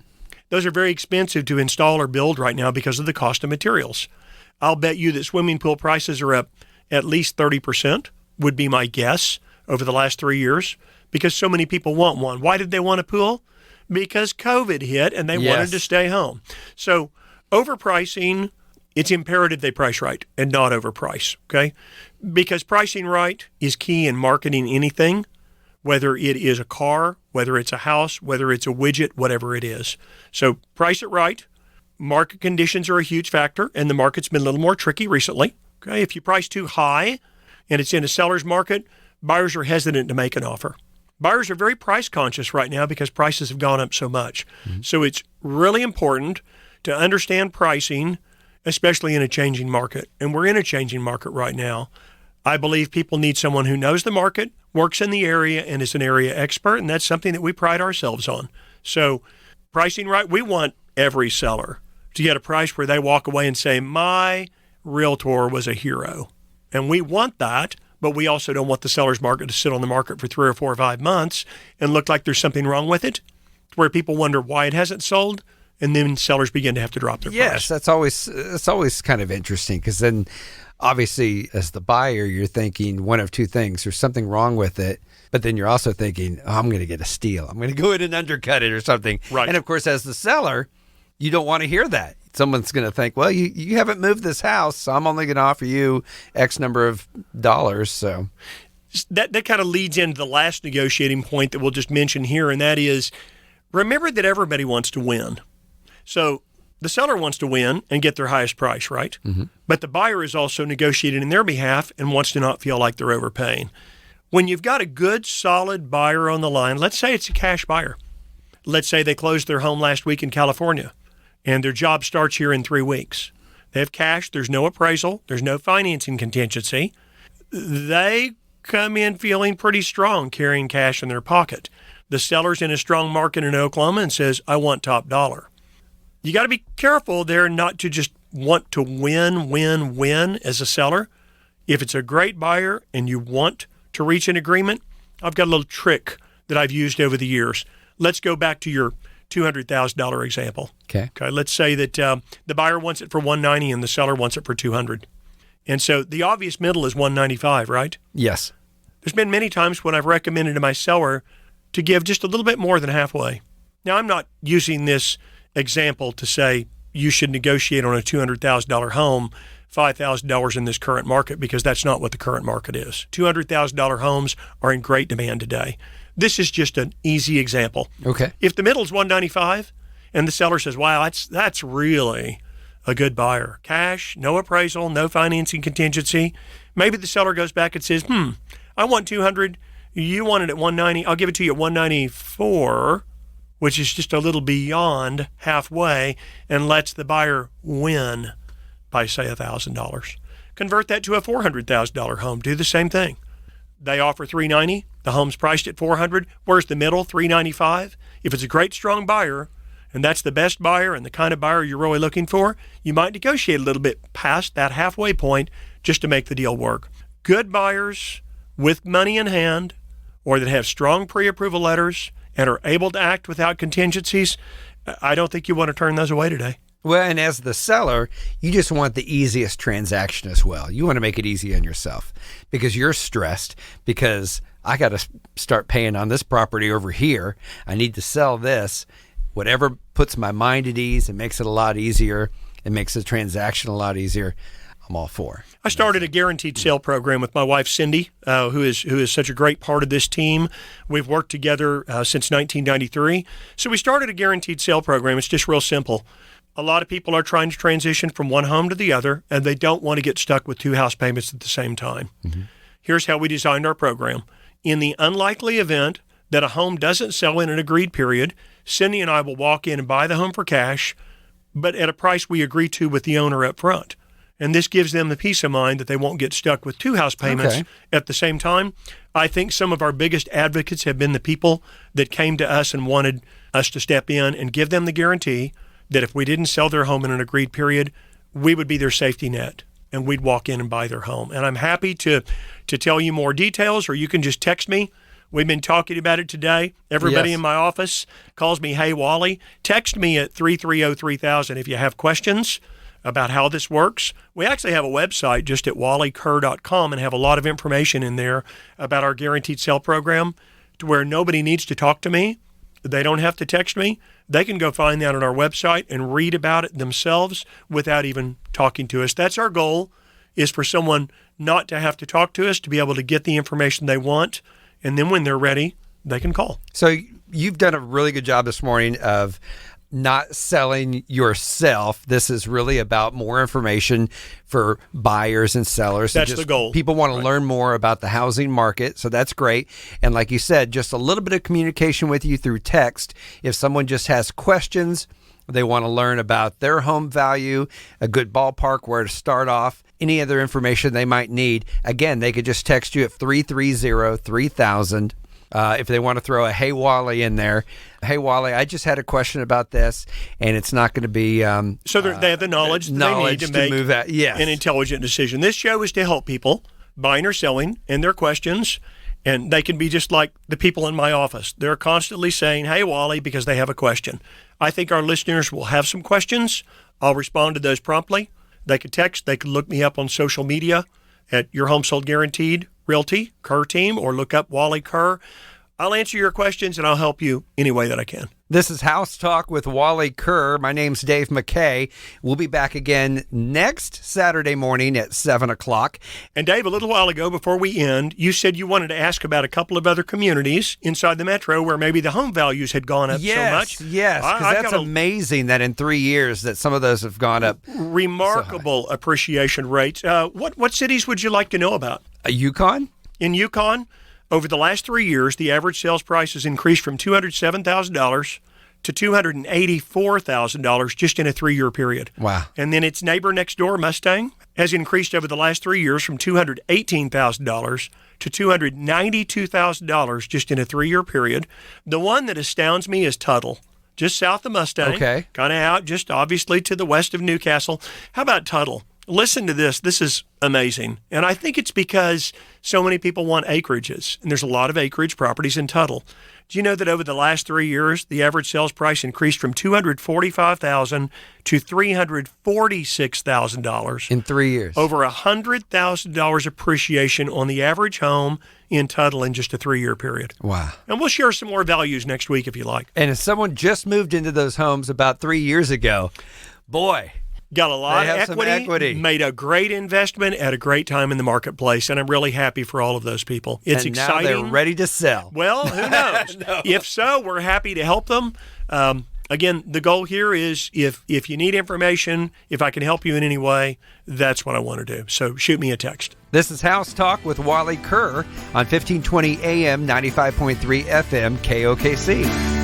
Those are very expensive to install or build right now because of the cost of materials. I'll bet you that swimming pool prices are up at least 30%, would be my guess, over the last 3 years, because so many people want one. Why did they want a pool? Because COVID hit and they wanted to stay home. So overpricing, it's imperative they price right and not overprice, okay? Because pricing right is key in marketing anything, whether it is a car, whether it's a house, whether it's a widget, whatever it is. So price it right. Market conditions are a huge factor, and the market's been a little more tricky recently. Okay, if you price too high and it's in a seller's market, buyers are hesitant to make an offer. Buyers are very price conscious right now because prices have gone up so much. Mm-hmm. So it's really important to understand pricing, especially in a changing market. And we're in a changing market right now. I believe people need someone who knows the market, works in the area, and is an area expert, and that's something that we pride ourselves on. So pricing right, we want every seller to get a price where they walk away and say, my realtor was a hero. And we want that, but we also don't want the seller's market to sit on the market for 3 or 4 or 5 months and look like there's something wrong with it, where people wonder why it hasn't sold, and then sellers begin to have to drop their price. Yes, that's always kind of interesting, because then obviously as the buyer, you're thinking one of two things. There's something wrong with it, but then you're also thinking, oh, I'm going to get a steal. I'm going to go in and undercut it or something. Right. And of course, as the seller, you don't want to hear that. Someone's going to think, well, you haven't moved this house, so I'm only going to offer you X number of dollars. So that kind of leads into the last negotiating point that we'll just mention here, and that is, remember that everybody wants to win. So the seller wants to win and get their highest price, right? Mm-hmm. But the buyer is also negotiating in their behalf and wants to not feel like they're overpaying. When you've got a good, solid buyer on the line, let's say it's a cash buyer. Let's say they closed their home last week in California, and their job starts here in 3 weeks. They have cash. There's no appraisal. There's no financing contingency. They come in feeling pretty strong, carrying cash in their pocket. The seller's in a strong market in Oklahoma and says, I want top dollar. You got to be careful there not to just want to win as a seller. If it's a great buyer and you want to reach an agreement, I've got a little trick that I've used over the years. Let's go back to your $200,000 example. Okay. Let's say that the buyer wants it for $190 and the seller wants it for $200. And so the obvious middle is $195, right? Yes. There's been many times when I've recommended to my seller to give just a little bit more than halfway. Now, I'm not using this example to say you should negotiate on a $200,000 home $5,000 in this current market, because that's not what the current market is. $200,000 homes are in great demand today. This is just an easy example. Okay. If the middle is $195 and the seller says, wow, that's really a good buyer. Cash, no appraisal, no financing contingency. Maybe the seller goes back and says, I want 200. You want it at 190. I'll give it to you at 194, which is just a little beyond halfway, and lets the buyer win by, say, $1,000. Convert that to a $400,000 home. Do the same thing. They offer $390. The home's priced at $400. Where's the middle? $395. If it's a great, strong buyer, and that's the best buyer and the kind of buyer you're really looking for, you might negotiate a little bit past that halfway point just to make the deal work. Good buyers with money in hand, or that have strong pre-approval letters and are able to act without contingencies, I don't think you want to turn those away today. Well, and as the seller, you just want the easiest transaction as well. You want to make it easy on yourself because you're stressed because I got to start paying on this property over here. I need to sell this. Whatever puts my mind at ease and makes it a lot easier, it makes the transaction a lot easier, I'm all for. I started a guaranteed sale program with my wife, Cindy, who is such a great part of this team. We've worked together since 1993. So we started a guaranteed sale program. It's just real simple. A lot of people are trying to transition from one home to the other, and they don't want to get stuck with two house payments at the same time. Mm-hmm. Here's how we designed our program. In the unlikely event that a home doesn't sell in an agreed period, Cindy and I will walk in and buy the home for cash, but at a price we agree to with the owner up front. And this gives them the peace of mind that they won't get stuck with two house payments at the same time. I think some of our biggest advocates have been the people that came to us and wanted us to step in and give them the guarantee that if we didn't sell their home in an agreed period, we would be their safety net and we'd walk in and buy their home. And I'm happy to tell you more details, or you can just text me. We've been talking about it today. Everybody in my office calls me, "Hey, Wally." Text me at 330-3000 if you have questions about how this works. We actually have a website just at wallykerr.com and have a lot of information in there about our guaranteed sale program to where nobody needs to talk to me. They don't have to text me. They can go find that on our website and read about it themselves without even talking to us. That's our goal, is for someone not to have to talk to us, to be able to get the information they want, and then when they're ready, they can call. So you've done a really good job this morning of not selling yourself. This is really about more information for buyers and sellers. That's the goal. People want to learn more about the housing market, so that's great. And like you said, just a little bit of communication with you through text. If someone just has questions, they want to learn about their home value, a good ballpark, where to start off, any other information they might need, again, they could just text you at 330-3000. If they want to throw a "Hey, Wally" in there, "Hey, Wally, I just had a question about this," and it's not going to be so they have the knowledge they need to make move out. Yes. an intelligent decision. This show is to help people buying or selling and their questions, and they can be just like the people in my office. They're constantly saying, "Hey, Wally," because they have a question. I think our listeners will have some questions. I'll respond to those promptly. They could text. They could look me up on social media at Your Home Sold Guaranteed Realty, Kerr Team, or look up Wally Kerr. I'll answer your questions and I'll help you any way that I can. This is House Talk with Wally Kerr. My name's Dave McKay. We'll be back again next Saturday morning at 7 o'clock. And Dave, a little while ago before we end, you said you wanted to ask about a couple of other communities inside the metro where maybe the home values had gone up so much. Yes, because that's amazing that in 3 years that some of those have gone up. Remarkable appreciation rates. What cities would you like to know about? Yukon? In Yukon, over the last 3 years, the average sales price has increased from $207,000 to $284,000 just in a 3-year period. Wow. And then its neighbor next door, Mustang, has increased over the last 3 years from $218,000 to $292,000 just in a 3-year period. The one that astounds me is Tuttle, just south of Mustang. Okay. Kind of out, just obviously to the west of Newcastle. How about Tuttle? Listen to this. This is amazing. And I think it's because so many people want acreages, and there's a lot of acreage properties in Tuttle. Do you know that over the last 3 years, the average sales price increased from $245,000 to $346,000 in 3 years? Over $100,000 appreciation on the average home in Tuttle in just a 3-year period. Wow. And we'll share some more values next week if you like. And if someone just moved into those homes about 3 years ago, boy, got a lot of equity, made a great investment at a great time in the marketplace, and I'm really happy for all of those people. It's exciting. Now they're ready to sell. Well, who knows? No. If so, we're happy to help them. again, the goal here is if you need information, if I can help you in any way, that's what I want to do. So shoot me a text. This is House Talk with Wally Kerr on 1520 AM, 95.3 FM, KOKC.